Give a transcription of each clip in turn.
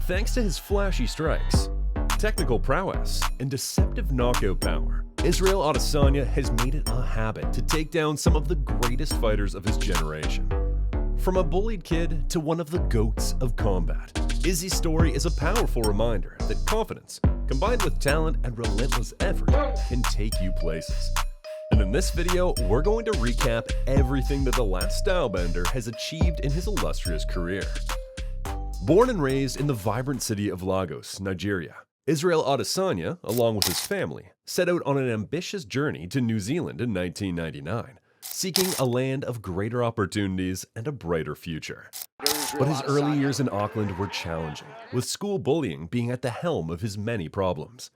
Thanks to his flashy strikes, technical prowess, and deceptive knockout power, Israel Adesanya has made it a habit to take down some of the greatest fighters of his generation. From a bullied kid to one of the GOATs of combat, Izzy's story is a powerful reminder that confidence, combined with talent and relentless effort, can take you places. And in this video, we're going to recap everything that the Last Stylebender has achieved in his illustrious career. Born and raised in the vibrant city of Lagos, Nigeria, Israel Adesanya, along with his family, set out on an ambitious journey to New Zealand in 1999, seeking a land of greater opportunities and a brighter future. But his early years in Auckland were challenging, with school bullying being at the helm of his many problems.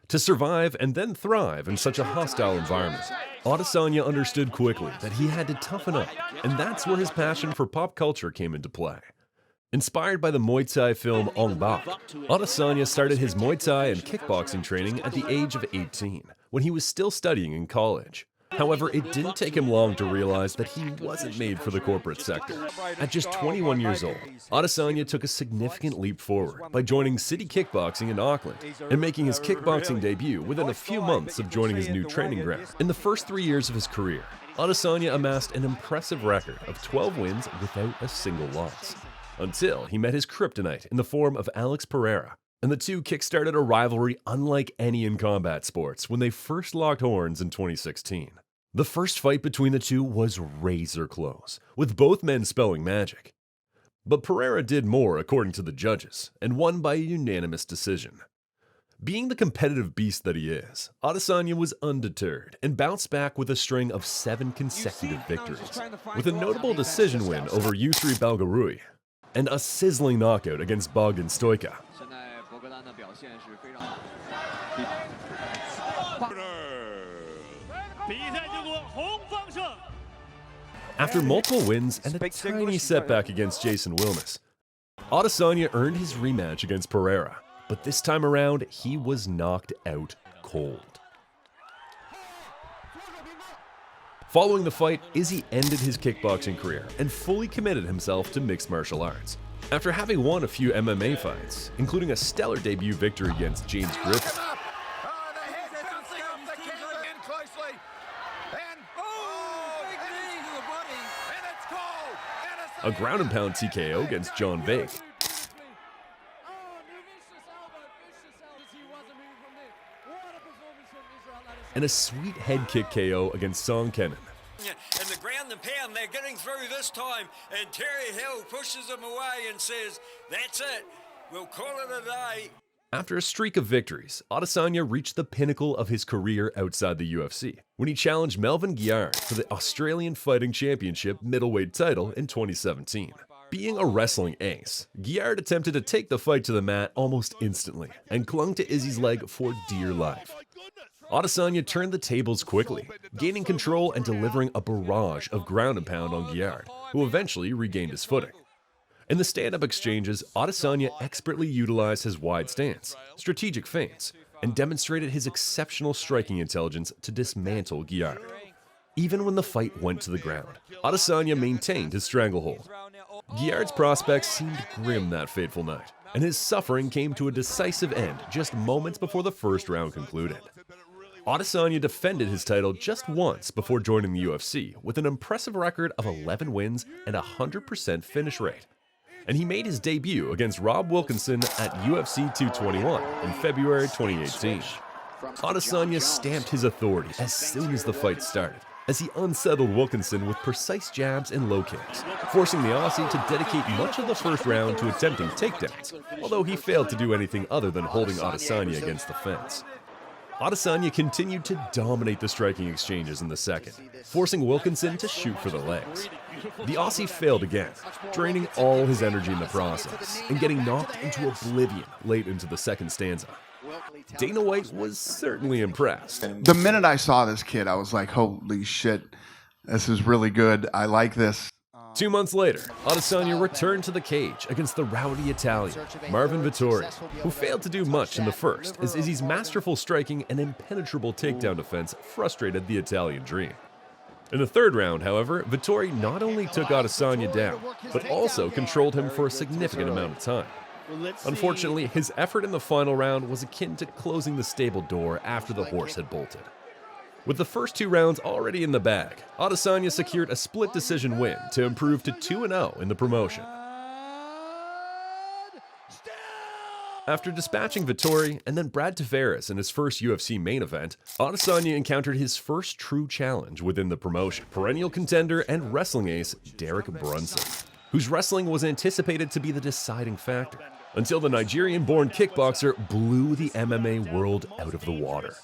To survive and then thrive in such a hostile environment, Adesanya understood quickly that he had to toughen up, and that's where his passion for pop culture came into play. Inspired by the Muay Thai film Ong Bak, Adesanya started his Muay Thai and kickboxing training at the age of 18, when he was still studying in college. However, it didn't take him long to realize that he wasn't made for the corporate sector. At just 21 years old, Adesanya took a significant leap forward by joining City Kickboxing in Auckland and making his kickboxing debut within a few months of joining his new training ground. In the first 3 years of his career, Adesanya amassed an impressive record of 12 wins without a single loss, until he met his kryptonite in the form of Alex Pereira, and the two kickstarted a rivalry unlike any in combat sports when they first locked horns in 2016. The first fight between the two was razor close, with both men spelling magic. But Pereira did more according to the judges, and won by a unanimous decision. Being the competitive beast that he is, Adesanya was undeterred and bounced back with a string of 7 consecutive victories, with a notable decision win over Yusri Belgarui, and a sizzling knockout against Bogdan Stoica. After multiple wins and a tiny setback against Jason Wilness, Adesanya earned his rematch against Pereira, but this time around, he was knocked out cold. Following the fight, Izzy ended his kickboxing career and fully committed himself to mixed martial arts. After having won a few MMA fights, including a stellar debut victory against James Griffith, a ground and pound TKO against John Vake, and a sweet head kick KO against Song Kenan. And the ground and pound, they're getting through this time, and Terry Hill pushes him away and says, "That's it, we'll call it a day." After a streak of victories, Adesanya reached the pinnacle of his career outside the UFC, when he challenged Melvin Guillard for the Australian Fighting Championship middleweight title in 2017. Being a wrestling ace, Guillard attempted to take the fight to the mat almost instantly, and clung to Izzy's leg for dear life. Adesanya turned the tables quickly, gaining control and delivering a barrage of ground and pound on Guillard, who eventually regained his footing. In the stand-up exchanges, Adesanya expertly utilized his wide stance, strategic feints, and demonstrated his exceptional striking intelligence to dismantle Guillard. Even when the fight went to the ground, Adesanya maintained his stranglehold. Guillard's prospects seemed grim that fateful night, and his suffering came to a decisive end just moments before the first round concluded. Adesanya defended his title just once before joining the UFC with an impressive record of 11 wins and a 100% finish rate. And he made his debut against Rob Wilkinson at UFC 221 in February 2018. Adesanya stamped his authority as soon as the fight started, as he unsettled Wilkinson with precise jabs and low kicks, forcing the Aussie to dedicate much of the first round to attempting takedowns, although he failed to do anything other than holding Adesanya against the fence. Adesanya continued to dominate the striking exchanges in the second, forcing Wilkinson to shoot for the legs. The Aussie failed again, draining all his energy in the process, and getting knocked into oblivion late into the second stanza. Dana White was certainly impressed. The minute I saw this kid, I was like, holy shit, this is really good. I like this. 2 months later, Adesanya returned to the cage against the rowdy Italian, Marvin Vettori, who failed to do much in the first, as Izzy's masterful striking and impenetrable takedown defense frustrated the Italian dream. In the third round, however, Vettori not only took Adesanya down, but also controlled him for a significant amount of time. Unfortunately, his effort in the final round was akin to closing the stable door after the horse had bolted. With the first 2 rounds already in the bag, Adesanya secured a split decision win to improve to 2-0 in the promotion. After dispatching Vettori and then Brad Tavares in his first UFC main event, Adesanya encountered his first true challenge within the promotion, perennial contender and wrestling ace Derek Brunson, whose wrestling was anticipated to be the deciding factor, until the Nigerian-born kickboxer blew the MMA world out of the water.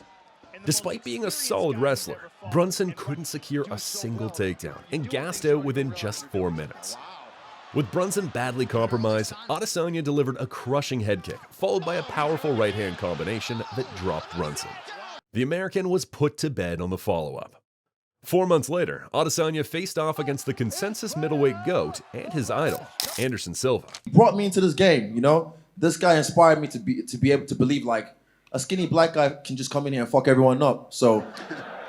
Despite being a solid wrestler, Brunson couldn't secure a single takedown and gassed out within just 4 minutes. With Brunson badly compromised, Adesanya delivered a crushing head kick, followed by a powerful right-hand combination that dropped Brunson. The American was put to bed on the follow-up. 4 months later, Adesanya faced off against the consensus middleweight GOAT and his idol, Anderson Silva. He brought me into this game, you know? This guy inspired me to be able to believe, like, a skinny black guy can just come in here and fuck everyone up. So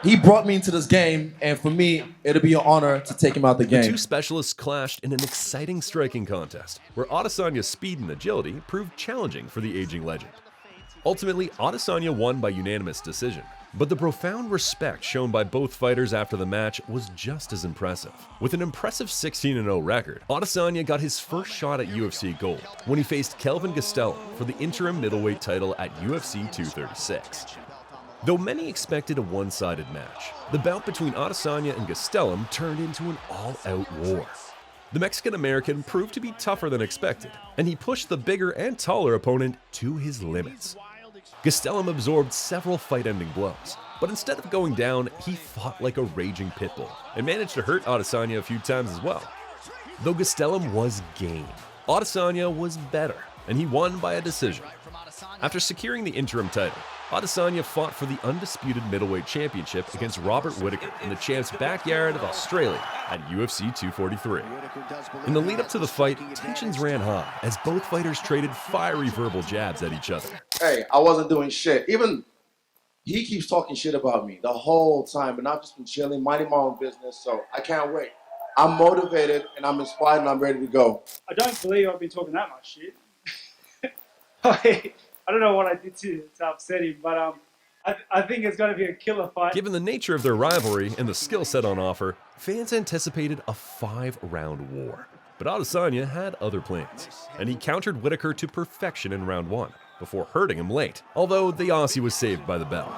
he brought me into this game, and for me, it'll be an honor to take him out the game. The 2 specialists clashed in an exciting striking contest, where Adesanya's speed and agility proved challenging for the aging legend. Ultimately, Adesanya won by unanimous decision, but the profound respect shown by both fighters after the match was just as impressive. With an impressive 16-0 record, Adesanya got his first shot at UFC Gold when he faced Kelvin Gastelum for the interim middleweight title at UFC 236. Though many expected a one-sided match, the bout between Adesanya and Gastelum turned into an all-out war. The Mexican-American proved to be tougher than expected, and he pushed the bigger and taller opponent to his limits. Gastelum absorbed several fight-ending blows, but instead of going down, he fought like a raging pit bull and managed to hurt Adesanya a few times as well. Though Gastelum was game, Adesanya was better, and he won by a decision. After securing the interim title, Adesanya fought for the undisputed middleweight championship against Robert Whittaker in the champ's backyard of Australia at UFC 243. In the lead-up to the fight, tensions ran high as both fighters traded fiery verbal jabs at each other. Hey, I wasn't doing shit. Even he keeps talking shit about me the whole time, and I've just been chilling, minding my own business, so I can't wait. I'm motivated, and I'm inspired, and I'm ready to go. I don't believe I've been talking that much shit. I don't know what I did to upset him, but I think it's going to be a killer fight. Given the nature of their rivalry and the skill set on offer, fans anticipated a 5-round war. But Adesanya had other plans, and he countered Whittaker to perfection in round 1, before hurting him late, although the Aussie was saved by the bell.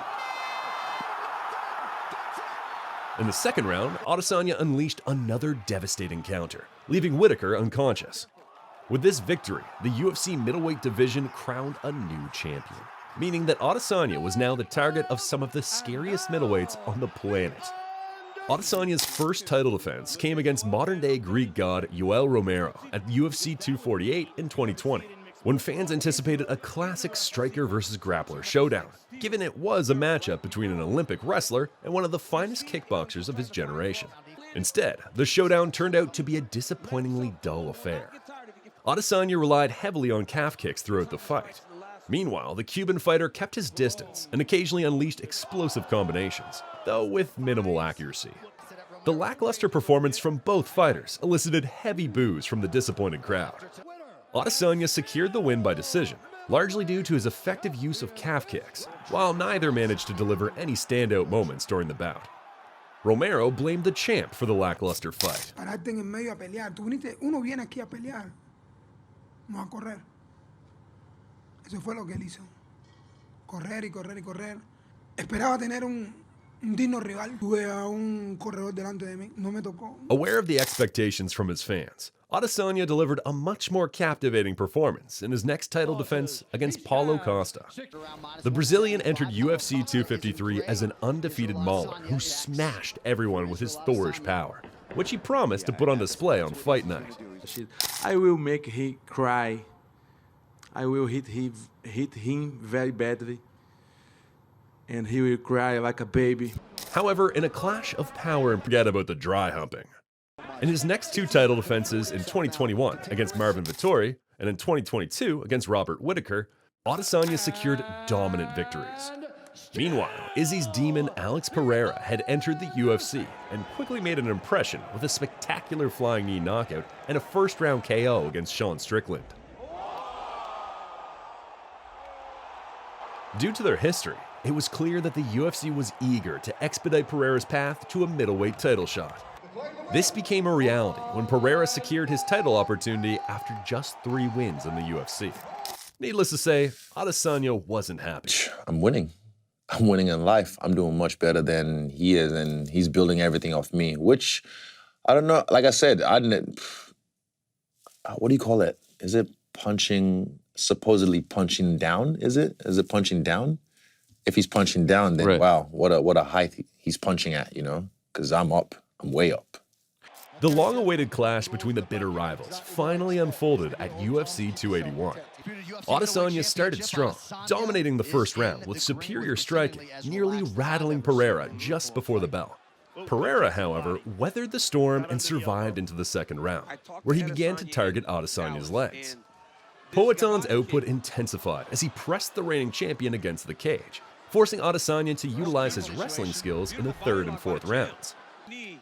In the second round, Adesanya unleashed another devastating counter, leaving Whittaker unconscious. With this victory, the UFC middleweight division crowned a new champion, meaning that Adesanya was now the target of some of the scariest middleweights on the planet. Adesanya's first title defense came against modern-day Greek god Yoel Romero at UFC 248 in 2020, when fans anticipated a classic striker versus grappler showdown, given it was a matchup between an Olympic wrestler and one of the finest kickboxers of his generation. Instead, the showdown turned out to be a disappointingly dull affair. Adesanya relied heavily on calf kicks throughout the fight. Meanwhile, the Cuban fighter kept his distance and occasionally unleashed explosive combinations, though with minimal accuracy. The lackluster performance from both fighters elicited heavy boos from the disappointed crowd. Adesanya secured the win by decision, largely due to his effective use of calf kicks, while neither managed to deliver any standout moments during the bout. Romero blamed the champ for the lackluster fight. No a correr. Eso fue lo que él hizo. Correr y correr y correr. Esperaba tener un digno rival. Tuve a un corredor delante de mí. No me tocó. Aware of the expectations from his fans, Adesanya delivered a much more captivating performance in his next title defense against Paulo Costa. The Brazilian entered UFC 253 as an undefeated mauler who smashed everyone with his Thorish power, which he promised to put on display on fight night. I will make him cry. I will hit him very badly. And he will cry like a baby. However, in a clash of power, and forget about the dry humping. In his next 2 title defenses in 2021 against Marvin Vettori and in 2022 against Robert Whittaker, Adesanya secured dominant victories. Meanwhile, Izzy's demon Alex Pereira had entered the UFC and quickly made an impression with a spectacular flying knee knockout and a first-round KO against Sean Strickland. Due to their history, it was clear that the UFC was eager to expedite Pereira's path to a middleweight title shot. This became a reality when Pereira secured his title opportunity after just 3 wins in the UFC. Needless to say, Adesanya wasn't happy. I'm winning. I'm winning in life. I'm doing much better than he is, and he's building everything off me, which, I don't know, like I said, what do you call it? Is it punching, supposedly punching down, is it? Is it punching down? If he's punching down, then right. Wow, what a height he's punching at, you know? Because I'm up, I'm way up. The long-awaited clash between the bitter rivals finally unfolded at UFC 281. Adesanya started strong, dominating the first round with superior striking, nearly rattling Pereira just before the bell. Pereira, however, weathered the storm and survived into the second round, where he began to target Adesanya's legs. Poaton's output intensified as he pressed the reigning champion against the cage, forcing Adesanya to utilize his wrestling skills in the third and fourth rounds.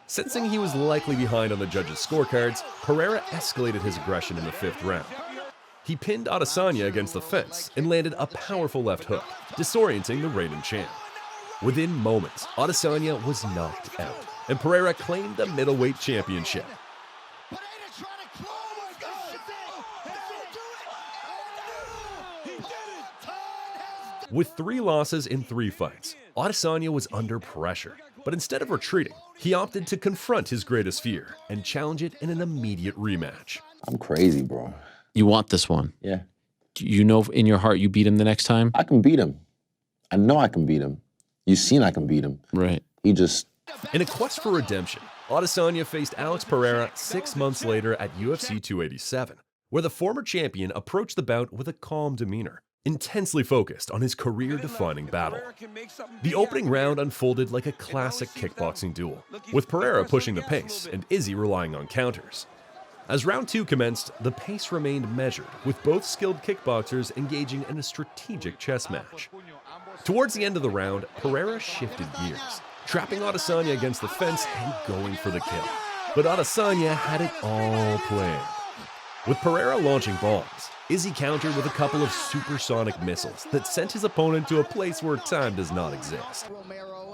Sensing he was likely behind on the judges' scorecards, Pereira escalated his aggression in the fifth round. He pinned Adesanya against the fence and landed a powerful left hook, disorienting the reigning champ. Within moments, Adesanya was knocked out, and Pereira claimed the middleweight championship. With 3 losses in 3 fights, Adesanya was under pressure, but instead of retreating, he opted to confront his greatest fear and challenge it in an immediate rematch. I'm crazy, bro. You want this one? Yeah. You know in your heart you beat him the next time? I can beat him. I know I can beat him. You've seen I can beat him. Right. He just... In a quest for redemption, Adesanya faced Alex Pereira 6 months later at UFC 287, where the former champion approached the bout with a calm demeanor, intensely focused on his career-defining battle. The opening round unfolded like a classic kickboxing duel, with Pereira pushing the pace and Izzy relying on counters. As round 2 commenced, the pace remained measured, with both skilled kickboxers engaging in a strategic chess match. Towards the end of the round, Pereira shifted gears, trapping Adesanya against the fence and going for the kill. But Adesanya had it all planned. With Pereira launching bombs, Izzy countered with a couple of supersonic missiles that sent his opponent to a place where time does not exist.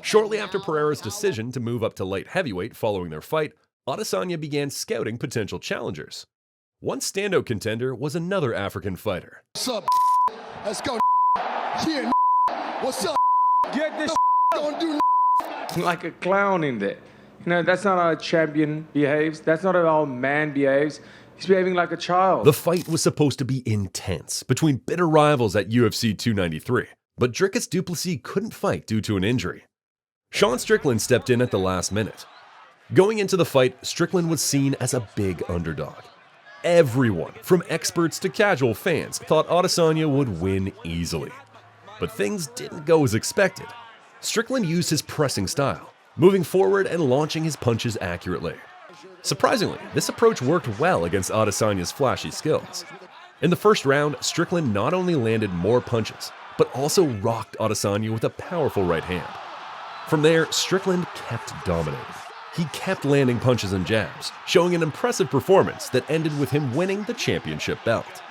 Shortly after Pereira's decision to move up to light heavyweight following their fight, Adesanya began scouting potential challengers. One standout contender was another African fighter. What's up? Let's go. Yeah, what's up? Get this Don't do like a clown in there. You know, that's not how a champion behaves. That's not how a man behaves. He's behaving like a child. The fight was supposed to be intense between bitter rivals at UFC 293, but Dricus du Plessis couldn't fight due to an injury. Sean Strickland stepped in at the last minute. Going into the fight, Strickland was seen as a big underdog. Everyone, from experts to casual fans, thought Adesanya would win easily. But things didn't go as expected. Strickland used his pressing style, moving forward and launching his punches accurately. Surprisingly, this approach worked well against Adesanya's flashy skills. In the first round, Strickland not only landed more punches, but also rocked Adesanya with a powerful right hand. From there, Strickland kept dominating. He kept landing punches and jabs, showing an impressive performance that ended with him winning the championship belt.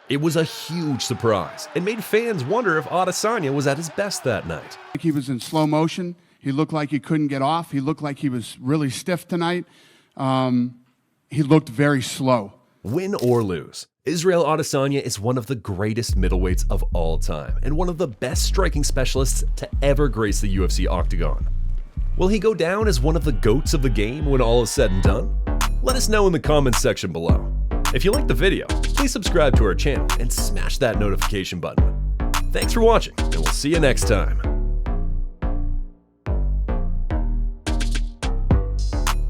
It was a huge surprise and made fans wonder if Adesanya was at his best that night. He was in slow motion. He looked like he couldn't get off. He looked like he was really stiff tonight. He looked very slow. Win or lose, Israel Adesanya is one of the greatest middleweights of all time and one of the best striking specialists to ever grace the UFC octagon. Will he go down as one of the GOATs of the game when all is said and done? Let us know in the comments section below. If you liked the video, please subscribe to our channel and smash that notification button. Thanks for watching, and we'll see you next time.